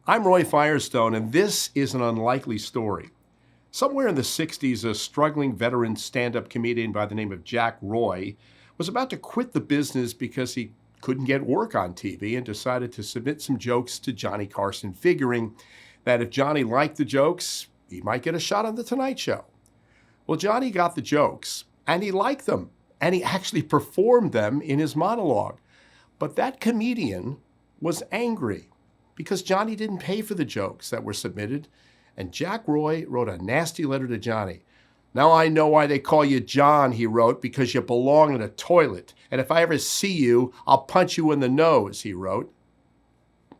I'm Roy Firestone, and this is an unlikely story. Somewhere in the 60s, a struggling veteran stand-up comedian by the name of Jack Roy was about to quit the business because he couldn't get work on TV and decided to submit some jokes to Johnny Carson, figuring that if Johnny liked the jokes, he might get a shot on The Tonight Show. Well, Johnny got the jokes, and he liked them, and he actually performed them in his monologue. But that comedian was angry because Johnny didn't pay for the jokes that were submitted, and Jack Roy wrote a nasty letter to Johnny. "Now I know why they call you John," he wrote, "because you belong in a toilet. And if I ever see you, I'll punch you in the nose," he wrote.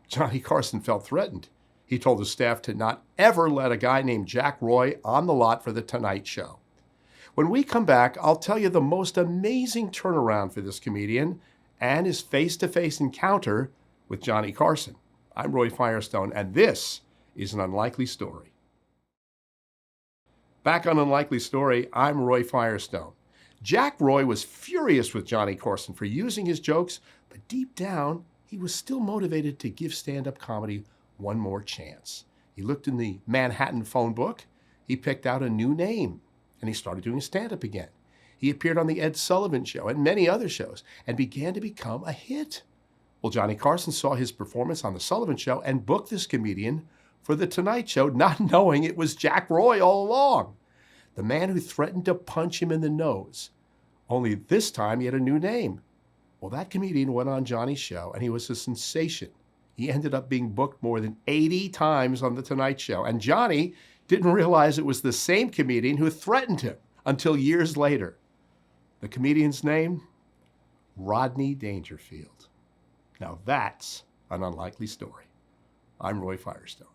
Johnny Carson felt threatened. He told his staff to not ever let a guy named Jack Roy on the lot for The Tonight Show. When we come back, I'll tell you the most amazing turnaround for this comedian and his face-to-face encounter with Johnny Carson. I'm Roy Firestone, and this is an unlikely story. Back on Unlikely Story, I'm Roy Firestone. Jack Roy was furious with Johnny Carson for using his jokes, but deep down, he was still motivated to give stand-up comedy one more chance. He looked in the Manhattan phone book, he picked out a new name, and he started doing stand-up again. He appeared on The Ed Sullivan Show and many other shows and began to become a hit. Well, Johnny Carson saw his performance on The Sullivan Show and booked this comedian for The Tonight Show, not knowing it was Jack Roy all along, the man who threatened to punch him in the nose. Only this time he had a new name. Well, that comedian went on Johnny's show, and he was a sensation. He ended up being booked more than 80 times on The Tonight Show, and Johnny didn't realize it was the same comedian who threatened him until years later. The comedian's name? Rodney Dangerfield. Now that's an unlikely story. I'm Roy Firestone.